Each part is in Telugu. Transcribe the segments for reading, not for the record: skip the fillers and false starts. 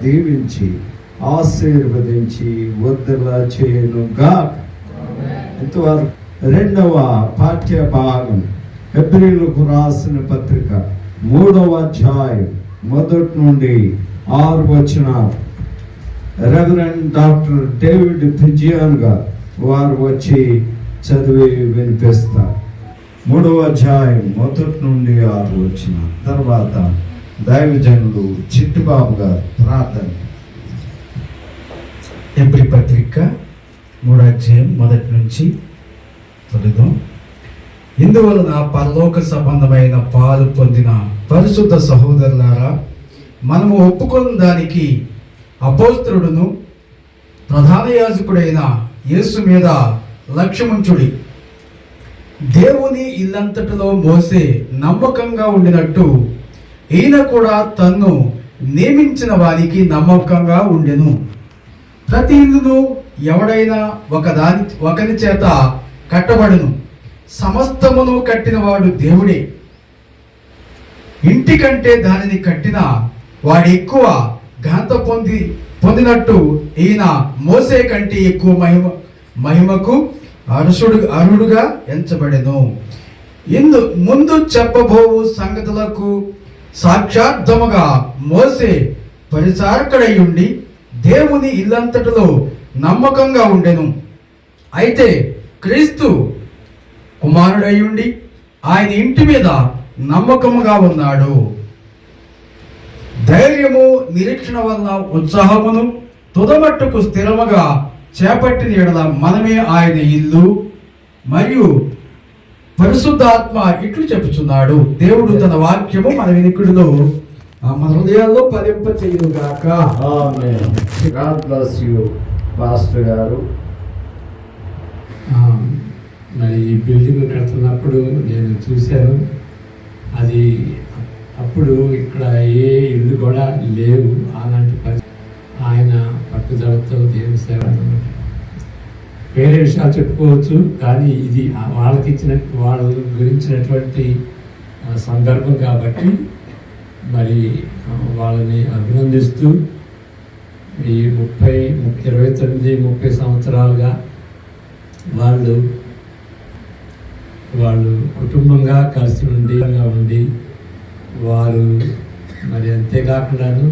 దీవించి ఆశీర్వదించి వద్దలా చేయనుగా. ఇంతవరకు రెండవ పాఠ్య భాగం హెబ్రీయులకు రాసిన పత్రిక 3వ అధ్యాయం 1 నుండి 6 వచనాలు. రెవరెండ్ డాక్టర్ డేవిడ్ ఫిజియాన్ గారు వారు వచ్చి చదివి వినిపిస్తారు. 3వ అధ్యాయం 1 నుండి 6 వచనాలు. తర్వాత దైవజనులు చిట్టుబాబు గారు ప్రార్థన. హెబ్రీ పత్రిక 3వ అధ్యాయం 1 నుంచి చదువుదాం. ఇందువలన పరలోక సంబంధమైన పాలు పొందిన పరిశుద్ధ సహోదరులారా, మనము ఒప్పుకున్న దానికి అపోస్తలుడును ప్రధాన యాజకుడైన యేసు మీద లక్ష్యముంచుడి. దేవుని ఇల్లంతటిలో మోసే నమ్మకంగా ఉండినట్టు ఈయన కూడా తన్ను నియమించిన వారికి నమ్మకంగా ఉండెను. ప్రతి ఇల్లును ఎవడైనా ఒకని చేత కట్టబడును, సమస్తమును కట్టినవాడు దేవుడే. ఇంటి కంటే దానిని కట్టిన వాడు ఎక్కువ ఘనత పొందినట్టు ఈయన మోసే కంటే ఎక్కువ మహిమకు అర్హుడుగా ఎంచబడెను. ముందు చెప్పబోవు సంగతులకు సాక్షార్థముగా మోసే పరిచారకుడై ఉండి దేవుని ఇల్లంతటిలో నమ్మకంగా ఉండెను. అయితే క్రీస్తు కుమారుడై ఉండి ఆయన ఇంటి మీద నమ్మకముగా ఉన్నాడు. ధైర్యము నిరీక్షణ వలన ఉత్సాహమును తుదమట్టుకు స్థిరముగా చేపట్టిన యెడల మనమే ఆయన ఇల్లు మరియు పరిశుద్ధాత్మ ఇట్లు చెప్పుచున్నాడు. దేవుడు తన వాక్యము మన వినికిడిలో మన హృదయాల్లో ఫలింప చేయుగాక. ఆమేన్. గాడ్ బ్లెస్ యు పాస్టర్ గారు. మరి ఈ బిల్డింగ్ కడుతున్నప్పుడు నేను చూశాను. అది అప్పుడు ఇక్కడ ఏ ఇల్లు కూడా లేవు. అలాంటి పరిస్థితి ఆయన పట్టుదలతో దేవుని సేవ అన్నమాట. వేరే విషయాలు చెప్పుకోవచ్చు, కానీ ఇది వాళ్ళ గురించినటువంటి సందర్భం కాబట్టి మరి వాళ్ళని అభినందిస్తూ ఈ 29-30 సంవత్సరాలుగా వాళ్ళు కుటుంబంగా కలిసి ఉండి వారు మరి అంతేకాకుండాను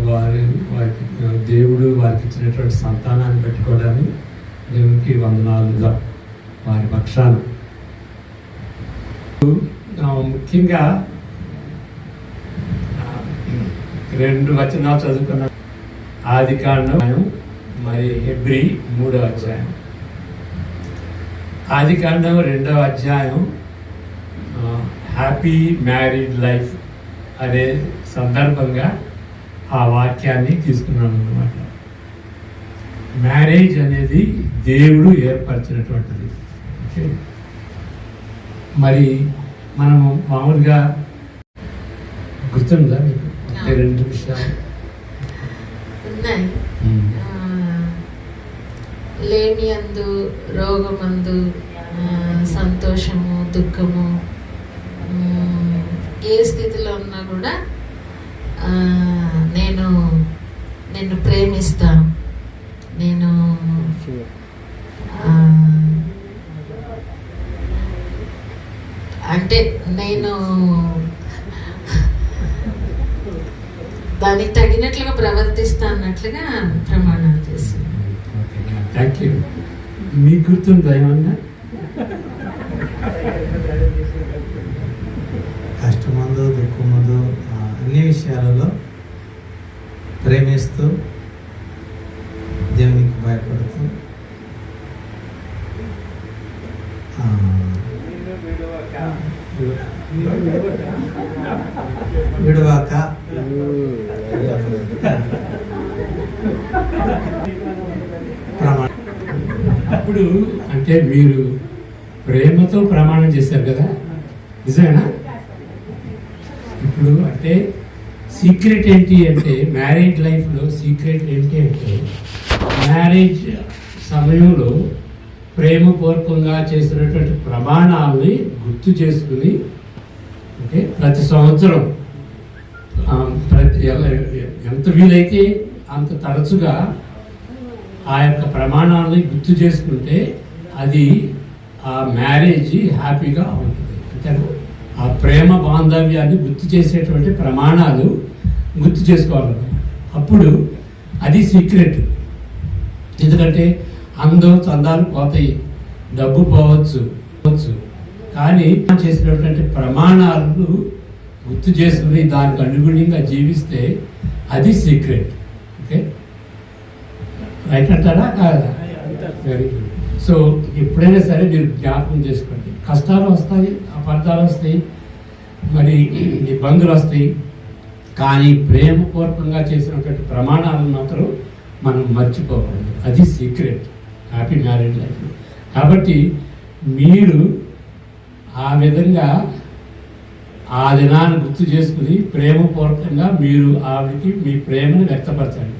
వారికి దేవుడు వారికి ఇచ్చినటువంటి సంతానాన్ని పెట్టుకోవడానికి దేవునికి వందనాలుగా వారి పక్షాన. ముఖ్యంగా 2 వచనాలు చదువుకున్న ఆదికాండం మరి హెబ్రీ 3వ అధ్యాయం. ఆదికాండం 2వ అధ్యాయం హ్యాపీ మ్యారీడ్ లైఫ్ అనే సందర్భంగా ఆ వాక్యాన్ని తీసుకున్నాను అన్నమాట. మ్యారేజ్ అనేది దేవుడు ఏర్పరిచినటువంటిది. ఓకే, మరి మనము మామూలుగా గుర్తుందా మీకు 2 విషయాలు ఉన్నాయి. లేమి అందు, రోగమందు, సంతోషము, దుఃఖము, ఏ స్థితిలో ఉన్నా కూడా నేను నిన్ను ప్రేమిస్తాను, నేను అంటే నేను దానికి తగినట్లుగా ప్రవర్తిస్తా అన్నట్లుగా ప్రమాణాలు చేశాను. Thank you. మీకు గుర్తుందా ఏమన్నా? కష్టమందు, దుఃఖమందు, అన్ని విషయాలలో ప్రేమిస్తూ దేవునికి భయపడుతూ విడువాక అప్పుడు అంటే మీరు ప్రేమతో ప్రమాణం చేశారు కదా, నిజమేనా? ఇప్పుడు అంటే సీక్రెట్ ఏంటి అంటే, మ్యారేజ్ లైఫ్లో సీక్రెట్ ఏంటి అంటే, మ్యారేజ్ సమయంలో ప్రేమపూర్వకంగా చేసినటువంటి ప్రమాణాలని గుర్తు చేసుకుని, ఓకే, ప్రతి సంవత్సరం ఎంత వీలైతే అంత తరచుగా ఆ యొక్క ప్రమాణాలని గుర్తు చేసుకుంటే అది ఆ మ్యారేజ్ హ్యాపీగా ఉంటుంది. అంతేనా? ఆ ప్రేమ బాంధవ్యాన్ని గుర్తు చేసేటువంటి ప్రమాణాలు గుర్తు చేసుకోవాలన్నమాట. అప్పుడు అది సీక్రెట్. ఎందుకంటే అందరూ చందాలు పోతాయి, డబ్బు పోవచ్చు, కానీ చేసినటువంటి ప్రమాణాలను గుర్తు చేసుకుని దానికి అనుగుణంగా జీవిస్తే అది సీక్రెట్. ఓకే, రైట్ అంటారా? Very good. సో ఎప్పుడైనా సరే మీరు జ్ఞాపకం చేసుకోండి, కష్టాలు వస్తాయి, అపార్థాలు వస్తాయి, మరి ఇబ్బందులు వస్తాయి, కానీ ప్రేమపూర్వకంగా చేసినటువంటి ప్రమాణాలను మాత్రం మనం మర్చిపోకూడదు. అది సీక్రెట్ హ్యాపీ మ్యారేజ్ లైఫ్. కాబట్టి మీరు ఆ విధంగా ఆ దినాన్ని గుర్తు చేసుకుని ప్రేమపూర్వకంగా మీరు ఆవిడకి మీ ప్రేమను వ్యక్తపరచండి.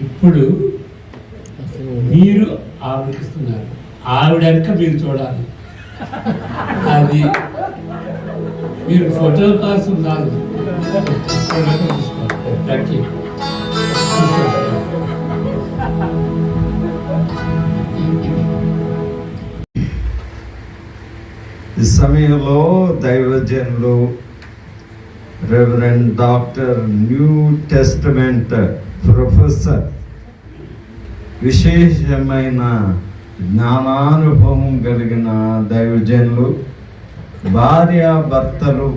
ఇప్పుడు మీరు ఆవిడకిస్తున్నారు, ఆవిడంక మీరు చూడాలి. అది మీరు ఫోటో కాల్స్ ఉండాలి. ఈ సమయంలో దైవజనులు reverend doctor new testament professor విశేషమైన జ్ఞానానుభవం కలిగిన దైవజనులు, భార్యాభర్తలు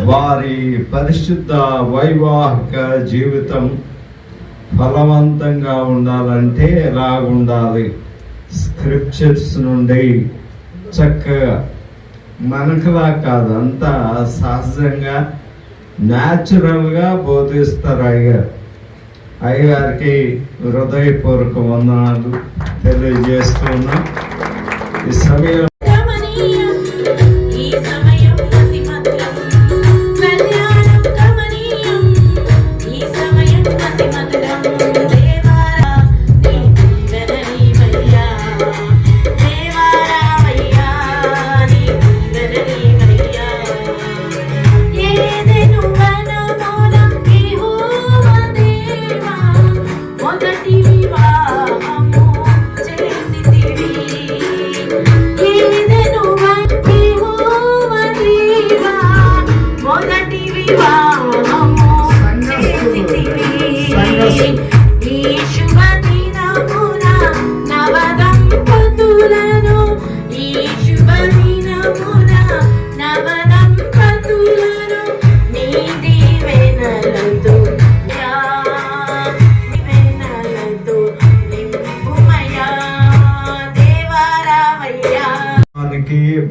వారి పరిశుద్ధ వైవాహిక జీవితం ఫలవంతంగా ఉండాలంటే ఎలాగుండాలి, స్క్రిప్చర్స్ నుండి చక్కగా మనకులా కాదు, అంతా సహజంగా న్యాచురల్గా బోధిస్తారు అయ్యగారు. అయ్యగారికి హృదయపూర్వక వందనాలు తెలియజేస్తున్నా. ఈ సమయం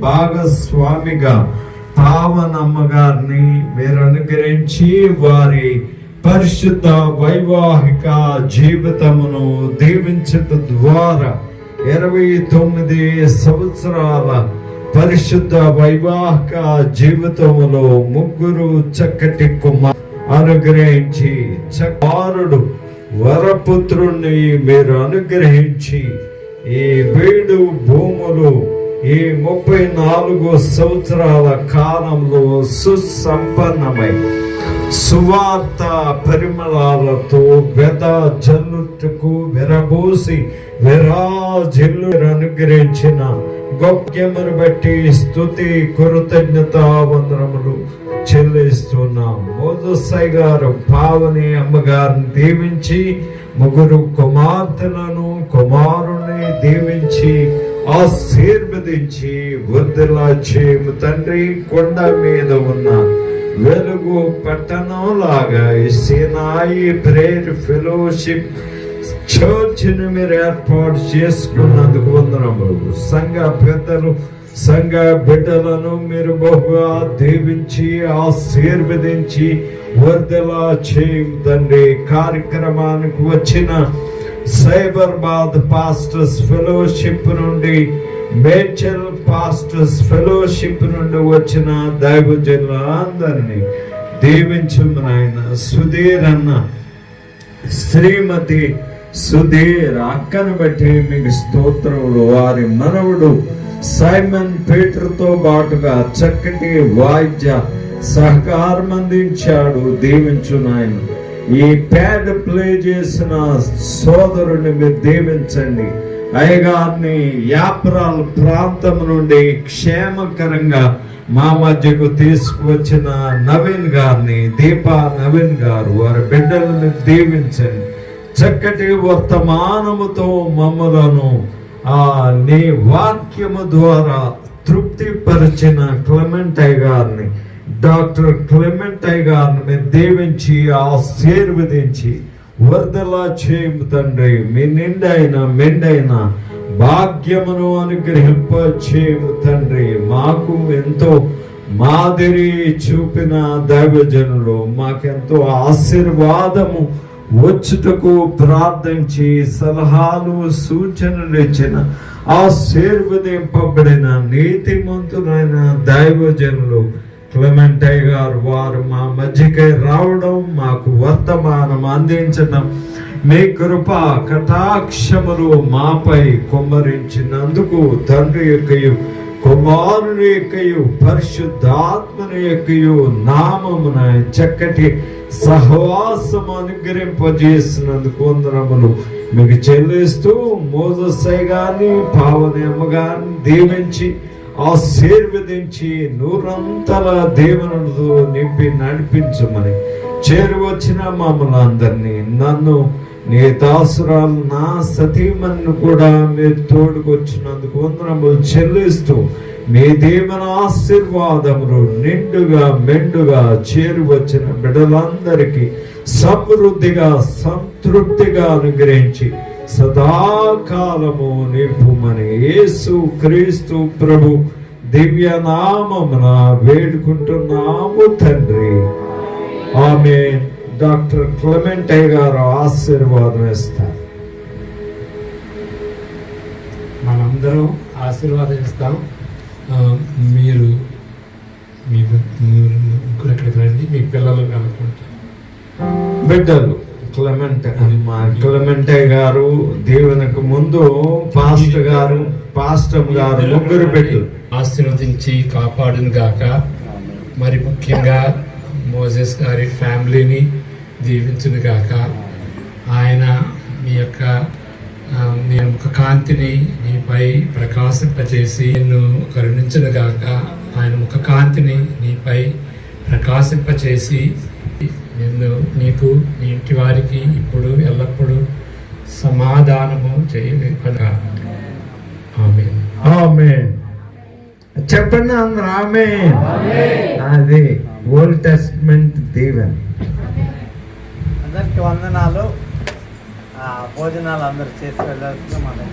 భాగస్వామిగా పావనమ్మ గారిని మీరు అనుగ్రహించి వారి పరిశుద్ధ వైవాహిక జీవితమును దీవించడం ద్వారా 29 సంవత్సరాల పరిశుద్ధ వైవాహిక జీవితములో ముగ్గురు చక్కటి కుమార్ అనుగ్రహించి కుమారుడు వరపుత్రుణ్ణి మీరు అనుగ్రహించి ఈ బీడు భూములు ఈ 34 సంవత్సరాల కాలంలో సుసంపన్నమై సువార్త పరిమళాలతో వెద జల్లుటకు విరబోసి విరాజిల్లు అనుగ్రహించిన గొప్పమును బట్టి స్తుతి కృతజ్ఞత వందనములు చెల్లిస్తున్నాం. మోజసయ్య గారు పావని అమ్మగారిని దీవించి ముగ్గురు కుమార్తెలను కుమారుని దీవించి ఆశీర్వదించి వృద్ధిలా చేయము తండ్రి. కొండ మీద ఉన్న వెలుగు పట్టణం లాగా సినాయి ప్రేయర్ ఫెలోషిప్ చర్చిని మీరు ఏర్పాటు చేసుకున్నందుకు వందనములు. సంఘ పెద్దలు సంఘ బిడ్డలను మీరు బహుగా దీవించి ఆశీర్వదించి వృద్ధిలా చేయము తండ్రి. కార్యక్రమానికి వచ్చిన సైబరాబాద్ పాస్టర్స్ ఫెలోషిప్ నుండి మేడ్చల్ పాస్టర్స్ ఫెలోషిప్ నుండి వచ్చిన దైవజనులందరినీ దీవించుము నాయన. సుధీర్ అన్న, శ్రీమతి సుధీర్ అక్కను బట్టి మీకు స్తోత్రములు. వారి మనవుడు సైమన్ పీటర్తో పాటుగా చక్కటి వాయిద్య సహకారం అందించాడు. దీవించు నాయన. ఈ ప్యాడ్ ప్లే చేసిన సోదరుని మీరు దీవించండి. అయ్యగారిని యాప్రాల్ ప్రాంతం నుండి క్షేమకరంగా మా మధ్యకు తీసుకువచ్చిన నవీన్ గారిని, దీపా నవీన్ గారు, వారి బిడ్డలను దీవించండి. చక్కటి వర్తమానముతో మమ్మలను నీ వాక్యము ద్వారా తృప్తిపరిచిన క్లెమెంటై గారిని, డాక్టర్ క్లెమెంటై గారిని మీరు దీవించి ఆశీర్వదించి వర్ధలా చేయము తండ్రి. మీ నిండైన మెండైన భాగ్యమును అనుగ్రహింప చేయము తండ్రి. మాకు ఎంతో మాదిరి చూపిన దైవజనులు, మాకెంతో ఆశీర్వాదము వచ్చుటకు ప్రార్థించి సలహాలు సూచనలు ఇచ్చిన ఆశీర్వదింపబడిన నీతిమంతులైన దైవజనులు క్లెమెంటై గారు, వారు మా మధ్యకై రావడం, మాకు వర్తమానం అందించడం, మీ కృప కటాక్షములు మాపై కుమ్మరించినందుకు తండ్రి యొక్కయు కుమారుని యొక్కయు పరిశుద్ధాత్మని యొక్కయు నామమున చక్కటి సహవాసం అనుగ్రహింపజేసినందుకు వందనములు మీకు చెల్లిస్తూ, మోజసై గాని పావనమ్మ గాని దీవించి ఆశీర్వదించి నూరంతల దేవునితో నింపి నడిపించమని చేరువచ్చిన మమ్మల్ని అందరినీ, నన్ను నీ దాసురాలు నా సతీమణిని కూడా మీరు తోడుకొచ్చినందుకు వందనములు చెల్లిస్తూ, మీ దేవున ఆశీర్వాదములు నిండుగా మెండుగా చేరువచ్చిన బిడ్డలందరికీ సమృద్ధిగా సంతృప్తిగా అనుగ్రహించి సదాకాలము నింపుమని యేసు క్రీస్తు ప్రభు దివ్య నామమున వేడుకుంటున్నాము తండ్రి. ఆమె డాక్టర్ క్లెమెంటై గారు ఆశీర్వాదం ఇస్తారు. మనందరం ఆశీర్వాదం ఇస్తాం. మీరు మీ ముగ్గురు ఎక్కడికి రండి, మీ పిల్లలు కనుక్కుంటారు. బిడ్డలు క్లెమెంటై గారు దీవెనకు ముందు పాస్టర్ గారు ముగ్గురు బిడ్డలు ఆశీర్వదించి కాపాడును గాక. మరి ముఖ్యంగా మోజెస్ గారి ఫ్యామిలీని దీవించును గాక. ఆయన మీ యొక్క ముఖ కాంతిని నీపై ప్రకాశింపచేసి నిన్ను కరుణించును గాక. ఆయన ముఖ కాంతిని నీపై ప్రకాశింపచేసి నిన్ను, నీకు, నీ ఇంటి వారికి ఇప్పుడు ఎల్లప్పుడూ సమాధానము చేయగా. ఆమేన్. ఆమేన్. చెప్పండి అందరూ ఆమేన్. అది ఓల్డ్ టెస్టమెంట్ దీవెన. అందరికి వందనాలు. భోజనాలు అందరు చేసి వెళ్ళాల్సిన మనం